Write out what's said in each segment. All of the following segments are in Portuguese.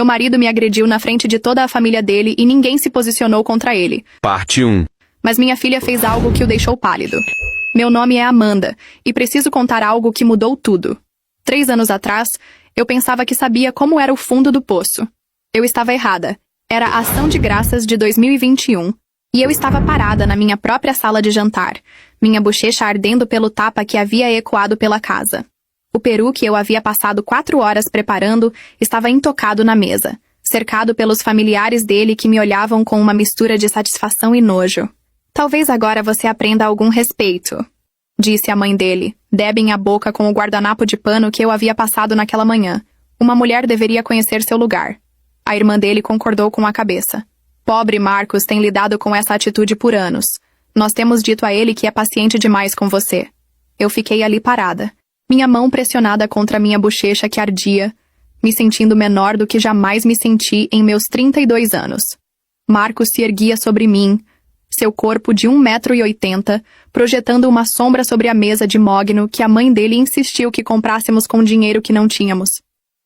Meu marido me agrediu na frente de toda a família dele e ninguém se posicionou contra ele. Parte 1. Mas minha filha fez algo que o deixou pálido. Meu nome é Amanda, e preciso contar algo que mudou tudo. 3 anos atrás, eu pensava que sabia como era o fundo do poço. Eu estava errada. Era a Ação de Graças de 2021, e eu estava parada na minha própria sala de jantar, minha bochecha ardendo pelo tapa que havia ecoado pela casa. O peru que eu havia passado 4 horas preparando estava intocado na mesa, cercado pelos familiares dele que me olhavam com uma mistura de satisfação e nojo. Talvez agora você aprenda algum respeito, disse a mãe dele, deb a boca com o guardanapo de pano que eu havia passado naquela manhã. Uma mulher deveria conhecer seu lugar. A irmã dele concordou com a cabeça. Pobre Marcos tem lidado com essa atitude por anos. Nós temos dito a ele que é paciente demais com você. Eu fiquei ali parada, minha mão pressionada contra minha bochecha que ardia, me sentindo menor do que jamais me senti em meus 32 anos. Marcos se erguia sobre mim, seu corpo de 1,80 m, projetando uma sombra sobre a mesa de mogno que a mãe dele insistiu que comprássemos com dinheiro que não tínhamos.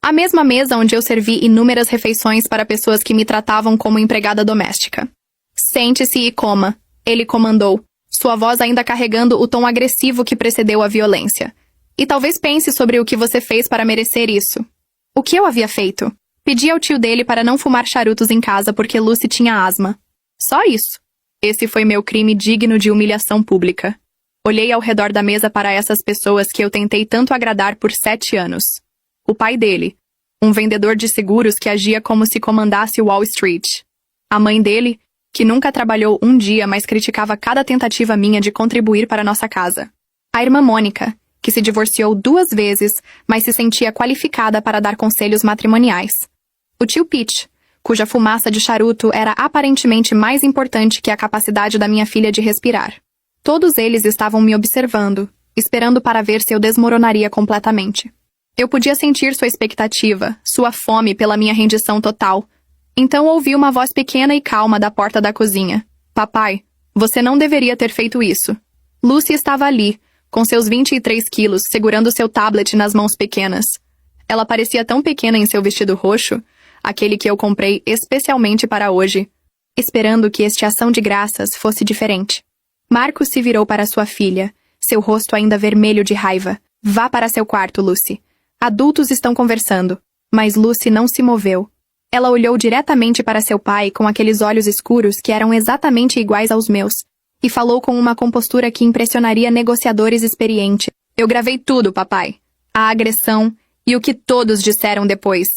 A mesma mesa onde eu servi inúmeras refeições para pessoas que me tratavam como empregada doméstica. Sente-se e coma, ele comandou, sua voz ainda carregando o tom agressivo que precedeu a violência. E talvez pense sobre o que você fez para merecer isso. O que eu havia feito? Pedi ao tio dele para não fumar charutos em casa porque Lucy tinha asma. Só isso. Esse foi meu crime digno de humilhação pública. Olhei ao redor da mesa para essas pessoas que eu tentei tanto agradar por 7 anos. O pai dele, um vendedor de seguros que agia como se comandasse Wall Street. A mãe dele, que nunca trabalhou um dia, mas criticava cada tentativa minha de contribuir para nossa casa. A irmã Mônica, que se divorciou 2 vezes, mas se sentia qualificada para dar conselhos matrimoniais. O tio Pete, cuja fumaça de charuto era aparentemente mais importante que a capacidade da minha filha de respirar. Todos eles estavam me observando, esperando para ver se eu desmoronaria completamente. Eu podia sentir sua expectativa, sua fome pela minha rendição total. Então ouvi uma voz pequena e calma da porta da cozinha. Papai, você não deveria ter feito isso. Lucy estava ali, com seus 23 quilos, segurando seu tablet nas mãos pequenas. Ela parecia tão pequena em seu vestido roxo, aquele que eu comprei especialmente para hoje, esperando que este Ação de Graças fosse diferente. Marcos se virou para sua filha, seu rosto ainda vermelho de raiva. Vá para seu quarto, Lucy. Adultos estão conversando, mas Lucy não se moveu. Ela olhou diretamente para seu pai com aqueles olhos escuros que eram exatamente iguais aos meus, e falou com uma compostura que impressionaria negociadores experientes. Eu gravei tudo, papai. A agressão e o que todos disseram depois.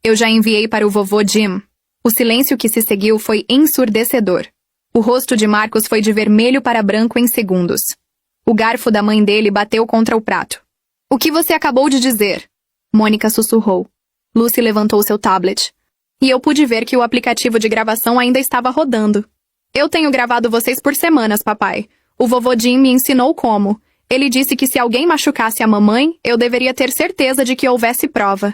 Eu já enviei para o vovô Jim. O silêncio que se seguiu foi ensurdecedor. O rosto de Marcos foi de vermelho para branco em segundos. O garfo da mãe dele bateu contra o prato. O que você acabou de dizer? Mônica sussurrou. Lucy levantou seu tablet. E eu pude ver que o aplicativo de gravação ainda estava rodando. Eu tenho gravado vocês por semanas, papai. O vovô Jim me ensinou como. Ele disse que se alguém machucasse a mamãe, eu deveria ter certeza de que houvesse prova.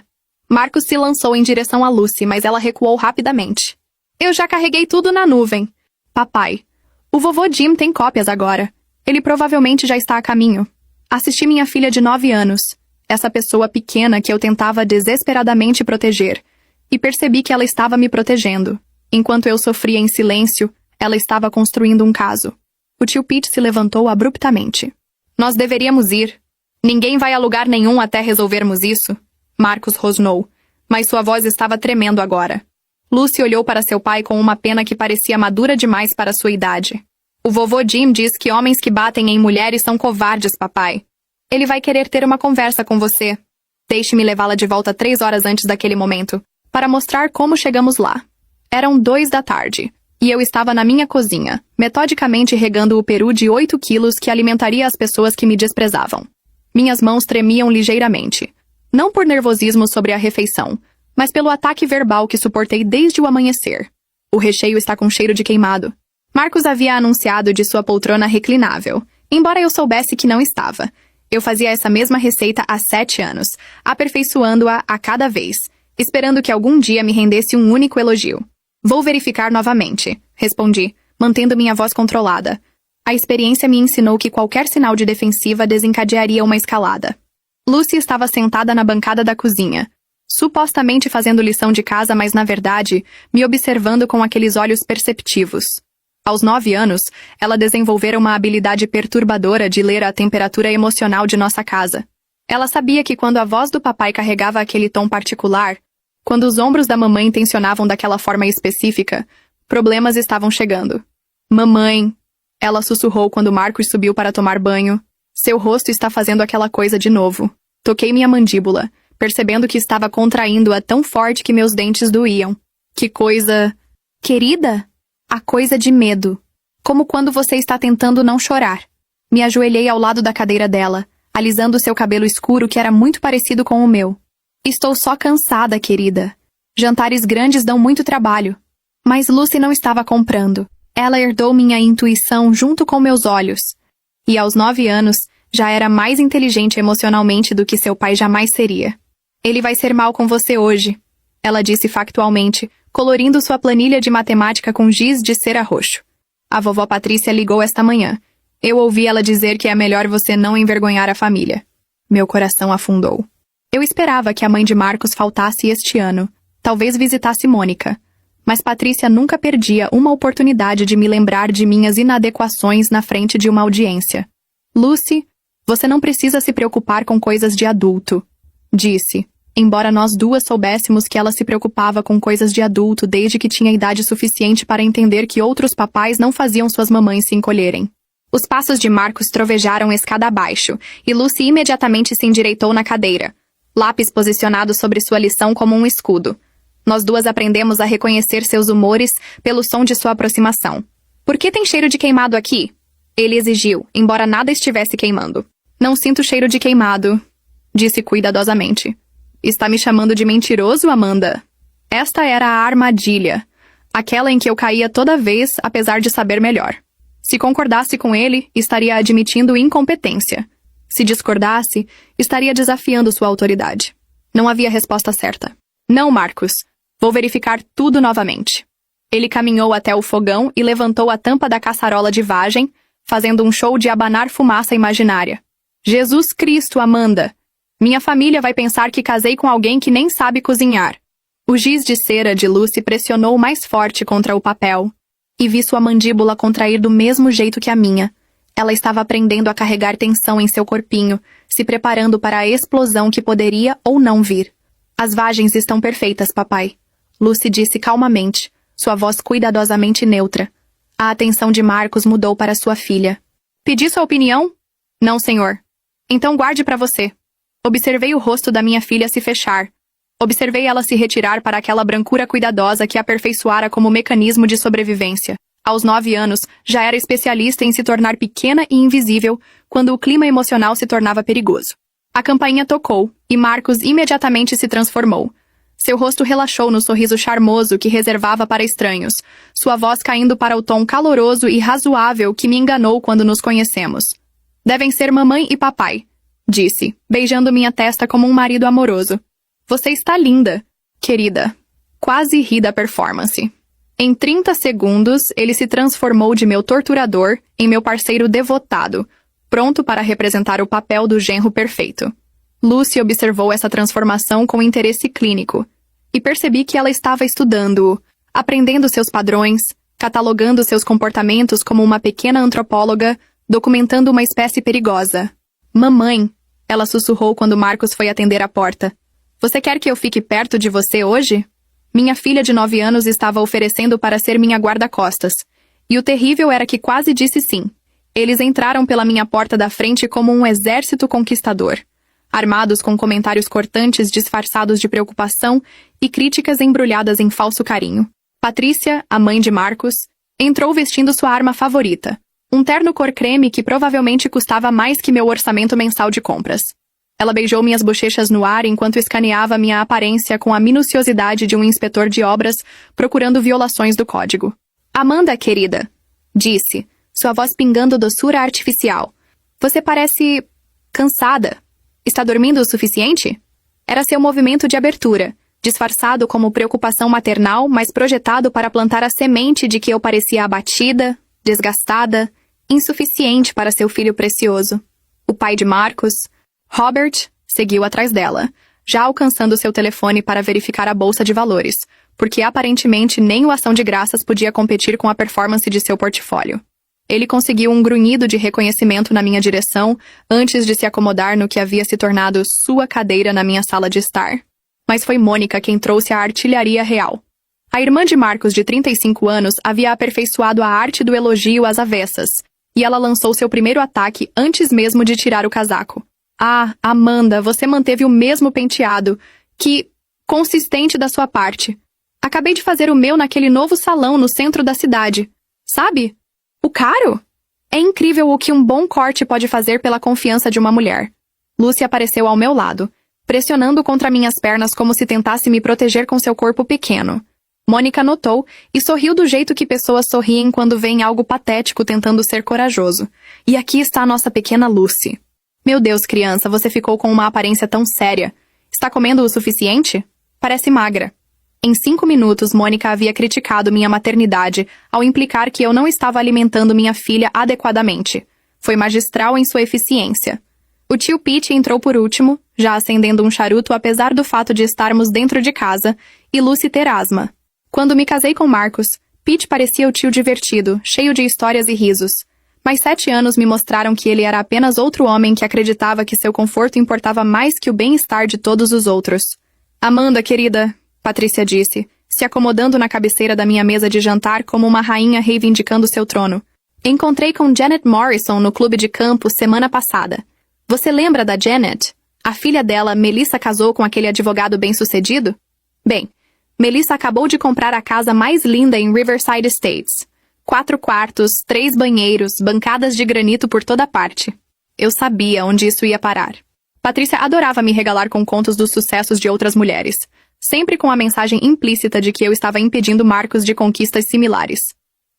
Marcos se lançou em direção a Lucy, mas ela recuou rapidamente. Eu já carreguei tudo na nuvem. Papai, o vovô Jim tem cópias agora. Ele provavelmente já está a caminho. Assisti minha filha de 9 anos, essa pessoa pequena que eu tentava desesperadamente proteger, e percebi que ela estava me protegendo. Enquanto eu sofria em silêncio, ela estava construindo um caso. O tio Pete se levantou abruptamente. Nós deveríamos ir. Ninguém vai a lugar nenhum até resolvermos isso. Marcos rosnou, mas sua voz estava tremendo agora. Lucy olhou para seu pai com uma pena que parecia madura demais para sua idade. O vovô Jim diz que homens que batem em mulheres são covardes, papai. Ele vai querer ter uma conversa com você. Deixe-me levá-la de volta 3 horas antes daquele momento, para mostrar como chegamos lá. Eram 2 da tarde, e eu estava na minha cozinha, metodicamente regando o peru de 8 quilos que alimentaria as pessoas que me desprezavam. Minhas mãos tremiam ligeiramente, não por nervosismo sobre a refeição, mas pelo ataque verbal que suportei desde o amanhecer. O recheio está com cheiro de queimado. Marcos havia anunciado de sua poltrona reclinável, embora eu soubesse que não estava. Eu fazia essa mesma receita há 7 anos, aperfeiçoando-a a cada vez, esperando que algum dia me rendesse um único elogio. Vou verificar novamente, respondi, mantendo minha voz controlada. A experiência me ensinou que qualquer sinal de defensiva desencadearia uma escalada. Lucy estava sentada na bancada da cozinha, supostamente fazendo lição de casa, mas na verdade, me observando com aqueles olhos perceptivos. Aos 9 anos, ela desenvolvera uma habilidade perturbadora de ler a temperatura emocional de nossa casa. Ela sabia que quando a voz do papai carregava aquele tom particular, quando os ombros da mamãe tensionavam daquela forma específica, problemas estavam chegando. Mamãe, ela sussurrou quando Marcos subiu para tomar banho. Seu rosto está fazendo aquela coisa de novo. Toquei minha mandíbula, percebendo que estava contraindo-a tão forte que meus dentes doíam. Que coisa... Querida? A coisa de medo. Como quando você está tentando não chorar. Me ajoelhei ao lado da cadeira dela, alisando seu cabelo escuro que era muito parecido com o meu. Estou só cansada, querida. Jantares grandes dão muito trabalho. Mas Lucy não estava comprando. Ela herdou minha intuição junto com meus olhos. E aos 9 anos, já era mais inteligente emocionalmente do que seu pai jamais seria. Ele vai ser mal com você hoje, ela disse factualmente, colorindo sua planilha de matemática com giz de cera roxo. A vovó Patrícia ligou esta manhã. Eu ouvi ela dizer que é melhor você não envergonhar a família. Meu coração afundou. Eu esperava que a mãe de Marcos faltasse este ano. Talvez visitasse Mônica. Mas Patrícia nunca perdia uma oportunidade de me lembrar de minhas inadequações na frente de uma audiência. Lucy, você não precisa se preocupar com coisas de adulto, disse, embora nós duas soubéssemos que ela se preocupava com coisas de adulto desde que tinha idade suficiente para entender que outros papais não faziam suas mamães se encolherem. Os passos de Marcos trovejaram escada abaixo, e Lucy imediatamente se endireitou na cadeira, lápis posicionado sobre sua lição como um escudo. Nós duas aprendemos a reconhecer seus humores pelo som de sua aproximação. Por que tem cheiro de queimado aqui? Ele exigiu, embora nada estivesse queimando. Não sinto cheiro de queimado, disse cuidadosamente. Está me chamando de mentiroso, Amanda? Esta era a armadilha, aquela em que eu caía toda vez, apesar de saber melhor. Se concordasse com ele, estaria admitindo incompetência. Se discordasse, estaria desafiando sua autoridade. Não havia resposta certa. Não, Marcos. Vou verificar tudo novamente. Ele caminhou até o fogão e levantou a tampa da caçarola de vagem, fazendo um show de abanar fumaça imaginária. Jesus Cristo, Amanda! Minha família vai pensar que casei com alguém que nem sabe cozinhar. O giz de cera de Lucy pressionou mais forte contra o papel, e vi sua mandíbula contrair do mesmo jeito que a minha. Ela estava aprendendo a carregar tensão em seu corpinho, se preparando para a explosão que poderia ou não vir. As vagens estão perfeitas, papai. Lucy disse calmamente, sua voz cuidadosamente neutra. A atenção de Marcos mudou para sua filha. Pedi sua opinião? Não, senhor. Então guarde para você. Observei o rosto da minha filha se fechar. Observei ela se retirar para aquela brancura cuidadosa que aperfeiçoara como mecanismo de sobrevivência. Aos 9 anos, já era especialista em se tornar pequena e invisível quando o clima emocional se tornava perigoso. A campainha tocou, e Marcos imediatamente se transformou. Seu rosto relaxou no sorriso charmoso que reservava para estranhos, sua voz caindo para o tom caloroso e razoável que me enganou quando nos conhecemos. Devem ser mamãe e papai, disse, beijando minha testa como um marido amoroso. Você está linda, querida. Quase ri da performance. Em 30 segundos, ele se transformou de meu torturador em meu parceiro devotado, pronto para representar o papel do genro perfeito. Lucy observou essa transformação com interesse clínico, e percebi que ela estava estudando-o, aprendendo seus padrões, catalogando seus comportamentos como uma pequena antropóloga, documentando uma espécie perigosa. Mamãe, ela sussurrou quando Marcos foi atender a porta. Você quer que eu fique perto de você hoje? Minha filha de 9 anos estava oferecendo para ser minha guarda-costas, e o terrível era que quase disse sim. Eles entraram pela minha porta da frente como um exército conquistador, armados com comentários cortantes disfarçados de preocupação e críticas embrulhadas em falso carinho. Patrícia, a mãe de Marcos, entrou vestindo sua arma favorita, um terno cor creme que provavelmente custava mais que meu orçamento mensal de compras. Ela beijou minhas bochechas no ar enquanto escaneava minha aparência com a minuciosidade de um inspetor de obras procurando violações do código. Amanda, querida, disse, sua voz pingando doçura artificial. Você parece... cansada. Está dormindo o suficiente? Era seu movimento de abertura, disfarçado como preocupação maternal, mas projetado para plantar a semente de que eu parecia abatida, desgastada, insuficiente para seu filho precioso. O pai de Marcos, Robert, seguiu atrás dela, já alcançando seu telefone para verificar a bolsa de valores, porque aparentemente nem o Ação de Graças podia competir com a performance de seu portfólio. Ele conseguiu um grunhido de reconhecimento na minha direção antes de se acomodar no que havia se tornado sua cadeira na minha sala de estar. Mas foi Mônica quem trouxe a artilharia real. A irmã de Marcos, de 35 anos, havia aperfeiçoado a arte do elogio às avessas, e ela lançou seu primeiro ataque antes mesmo de tirar o casaco. Ah, Amanda, você manteve o mesmo penteado. Que consistente da sua parte. Acabei de fazer o meu naquele novo salão no centro da cidade. Sabe? O caro? É incrível o que um bom corte pode fazer pela confiança de uma mulher. Lucy apareceu ao meu lado, pressionando contra minhas pernas como se tentasse me proteger com seu corpo pequeno. Mônica notou e sorriu do jeito que pessoas sorriem quando veem algo patético tentando ser corajoso. E aqui está a nossa pequena Lucy. Meu Deus, criança, você ficou com uma aparência tão séria. Está comendo o suficiente? Parece magra. Em 5 minutos, Mônica havia criticado minha maternidade ao implicar que eu não estava alimentando minha filha adequadamente. Foi magistral em sua eficiência. O tio Pete entrou por último, já acendendo um charuto apesar do fato de estarmos dentro de casa, e Lucy ter asma. Quando me casei com Marcos, Pete parecia o tio divertido, cheio de histórias e risos. Mas 7 anos me mostraram que ele era apenas outro homem que acreditava que seu conforto importava mais que o bem-estar de todos os outros. Amanda, querida, Patrícia disse, se acomodando na cabeceira da minha mesa de jantar como uma rainha reivindicando seu trono. Encontrei com Janet Morrison no clube de campo semana passada. Você lembra da Janet? A filha dela, Melissa, casou com aquele advogado bem-sucedido? Bem, Melissa acabou de comprar a casa mais linda em Riverside Estates. 4 quartos, 3 banheiros, bancadas de granito por toda parte. Eu sabia onde isso ia parar. Patrícia adorava me regalar com contos dos sucessos de outras mulheres, sempre com a mensagem implícita de que eu estava impedindo Marcos de conquistas similares.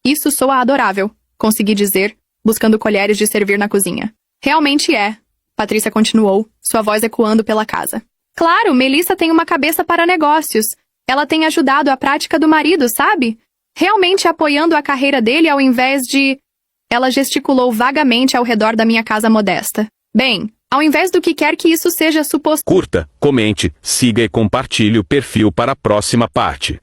Isso soa adorável, consegui dizer, buscando colheres de servir na cozinha. Realmente é, Patrícia continuou, sua voz ecoando pela casa. Claro, Melissa tem uma cabeça para negócios. Ela tem ajudado a prática do marido, sabe? Realmente apoiando a carreira dele ao invés de... Ela gesticulou vagamente ao redor da minha casa modesta. Bem, ao invés do que quer que isso seja suposto... Curta, comente, siga e compartilhe o perfil para a próxima parte.